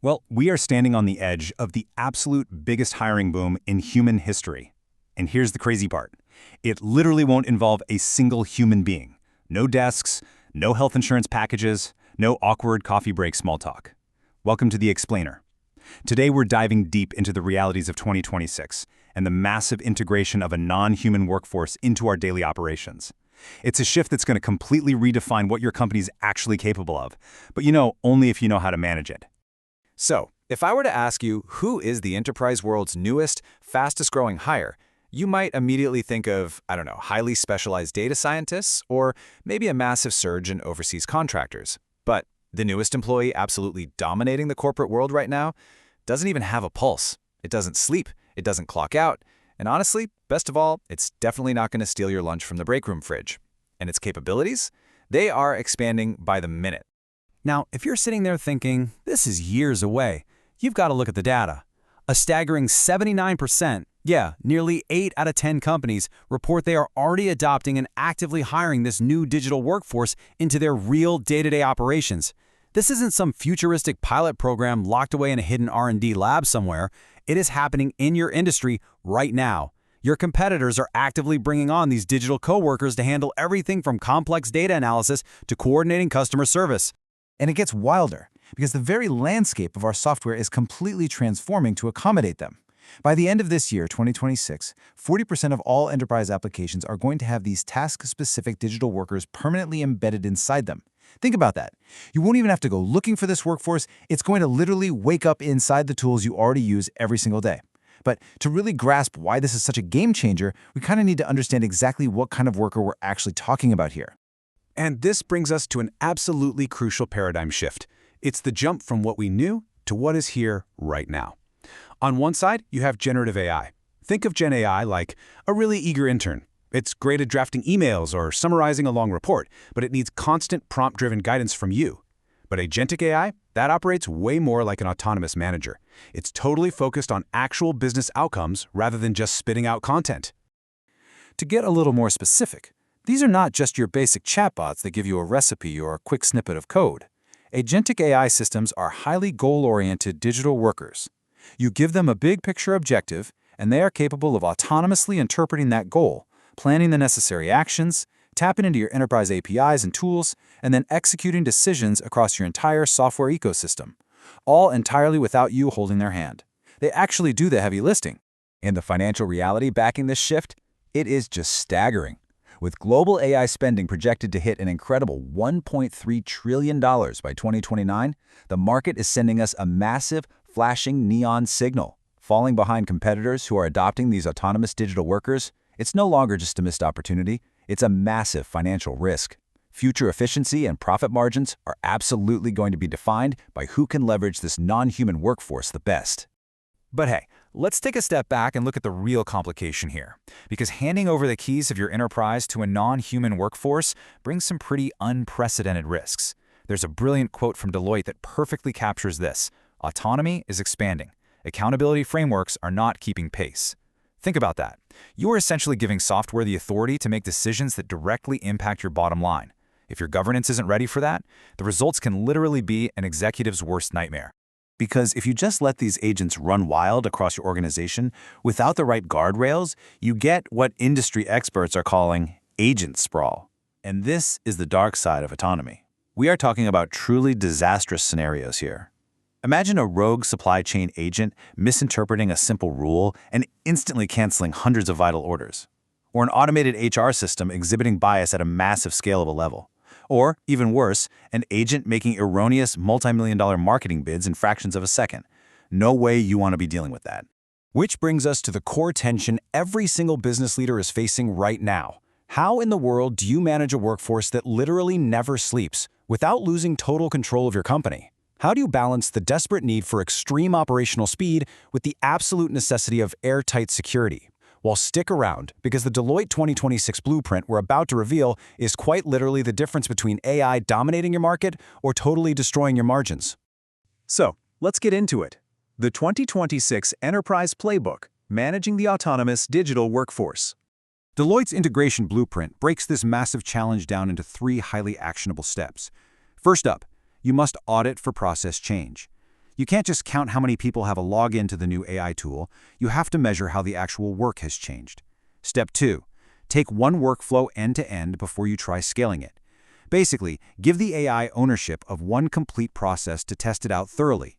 Well, we are standing on the edge of the absolute biggest hiring boom in human history. And here's the crazy part. It literally won't involve a single human being. No desks, no health insurance packages, no awkward coffee break small talk. Welcome to The Explainer. Today we're diving deep into the realities of 2026 and the massive integration of a non-human workforce into our daily operations. It's a shift that's going to completely redefine what your company's actually capable of, but only if you know how to manage it. So, if I were to ask you who is the enterprise world's newest, fastest-growing hire, you might immediately think of, highly specialized data scientists or maybe a massive surge in overseas contractors. But the newest employee absolutely dominating the corporate world right now doesn't even have a pulse. It doesn't sleep, it doesn't clock out, and honestly, best of all, it's definitely not going to steal your lunch from the break room fridge. And its capabilities? They are expanding by the minute. Now, if you're sitting there thinking, this is years away, you've got to look at the data. A staggering 79%, nearly 8 out of 10 companies report they are already adopting and actively hiring this new digital workforce into their real day-to-day operations. This isn't some futuristic pilot program locked away in a hidden R&D lab somewhere. It is happening in your industry right now. Your competitors are actively bringing on these digital coworkers to handle everything from complex data analysis to coordinating customer service. And it gets wilder, because the very landscape of our software is completely transforming to accommodate them. By the end of this year, 2026, 40% of all enterprise applications are going to have these task-specific digital workers permanently embedded inside them. Think about that. You won't even have to go looking for this workforce. It's going to literally wake up inside the tools you already use every single day. But to really grasp why this is such a game changer, we kind of need to understand exactly what kind of worker we're actually talking about here. And this brings us to an absolutely crucial paradigm shift. It's the jump from what we knew to what is here right now. On one side, you have generative AI. Think of Gen AI like a really eager intern. It's great at drafting emails or summarizing a long report, but it needs constant prompt-driven guidance from you. But agentic AI, that operates way more like an autonomous manager. It's totally focused on actual business outcomes rather than just spitting out content. To get a little more specific, these are not just your basic chatbots that give you a recipe or a quick snippet of code. Agentic AI systems are highly goal-oriented digital workers. You give them a big picture objective, and they are capable of autonomously interpreting that goal, planning the necessary actions, tapping into your enterprise APIs and tools, and then executing decisions across your entire software ecosystem, all entirely without you holding their hand. They actually do the heavy lifting. And the financial reality backing this shift? It is just staggering. With global AI spending projected to hit an incredible $1.3 trillion by 2029, the market is sending us a massive, flashing neon signal. Falling behind competitors who are adopting these autonomous digital workers, it's no longer just a missed opportunity, it's a massive financial risk. Future efficiency and profit margins are absolutely going to be defined by who can leverage this non-human workforce the best. But hey, let's take a step back and look at the real complication here. Because handing over the keys of your enterprise to a non-human workforce brings some pretty unprecedented risks. There's a brilliant quote from Deloitte that perfectly captures this. Autonomy is expanding. Accountability frameworks are not keeping pace. Think about that. You are essentially giving software the authority to make decisions that directly impact your bottom line. If your governance isn't ready for that, the results can literally be an executive's worst nightmare. Because if you just let these agents run wild across your organization without the right guardrails, you get what industry experts are calling agent sprawl. And this is the dark side of autonomy. We are talking about truly disastrous scenarios here. Imagine a rogue supply chain agent misinterpreting a simple rule and instantly canceling hundreds of vital orders. Or an automated HR system exhibiting bias at a massive scalable level. Or, even worse, an agent making erroneous multi-million-dollar marketing bids in fractions of a second. No way you want to be dealing with that. Which brings us to the core tension every single business leader is facing right now. How in the world do you manage a workforce that literally never sleeps without losing total control of your company? How do you balance the desperate need for extreme operational speed with the absolute necessity of airtight security? Well, stick around, because the Deloitte 2026 blueprint we're about to reveal is quite literally the difference between AI dominating your market or totally destroying your margins. So, let's get into it. The 2026 Enterprise Playbook, Managing the Autonomous Digital Workforce. Deloitte's integration blueprint breaks this massive challenge down into 3 highly actionable steps. First up, you must audit for process change. You can't just count how many people have a login to the new AI tool. You have to measure how the actual work has changed. Step 2. Take one workflow end-to-end before you try scaling it. Basically, give the AI ownership of one complete process to test it out thoroughly.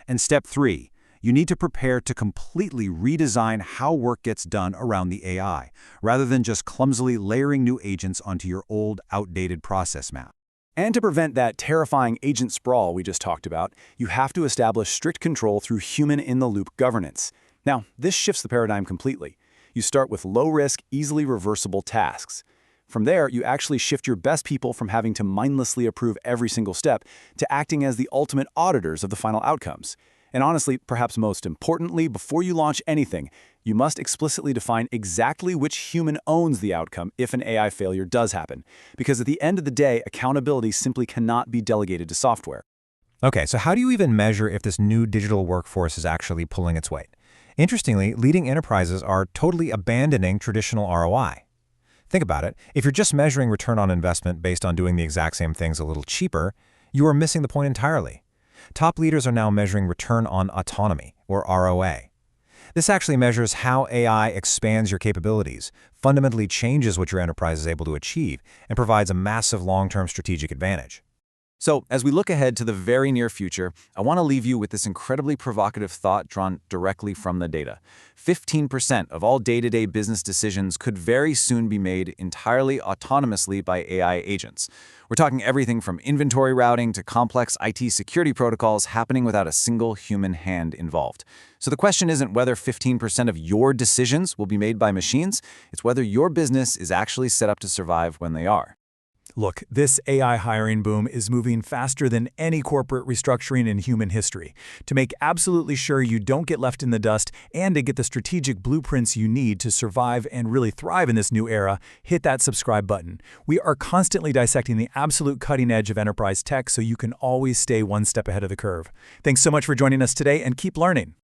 And Step 3. You need to prepare to completely redesign how work gets done around the AI, rather than just clumsily layering new agents onto your old, outdated process map. And to prevent that terrifying agent sprawl we just talked about, you have to establish strict control through human-in-the-loop governance. Now, this shifts the paradigm completely. You start with low-risk, easily reversible tasks. From there, you actually shift your best people from having to mindlessly approve every single step to acting as the ultimate auditors of the final outcomes. And honestly, perhaps most importantly, before you launch anything, you must explicitly define exactly which human owns the outcome if an AI failure does happen. Because at the end of the day, accountability simply cannot be delegated to software. Okay, so how do you even measure if this new digital workforce is actually pulling its weight? Interestingly, leading enterprises are totally abandoning traditional ROI. Think about it. If you're just measuring return on investment based on doing the exact same things a little cheaper, you are missing the point entirely. Top leaders are now measuring return on autonomy, or ROA. This actually measures how AI expands your capabilities, fundamentally changes what your enterprise is able to achieve, and provides a massive long-term strategic advantage. So, as we look ahead to the very near future, I want to leave you with this incredibly provocative thought drawn directly from the data. 15% of all day-to-day business decisions could very soon be made entirely autonomously by AI agents. We're talking everything from inventory routing to complex IT security protocols happening without a single human hand involved. So the question isn't whether 15% of your decisions will be made by machines, it's whether your business is actually set up to survive when they are. Look, this AI hiring boom is moving faster than any corporate restructuring in human history. To make absolutely sure you don't get left in the dust and to get the strategic blueprints you need to survive and really thrive in this new era, hit that subscribe button. We are constantly dissecting the absolute cutting edge of enterprise tech so you can always stay one step ahead of the curve. Thanks so much for joining us today and keep learning.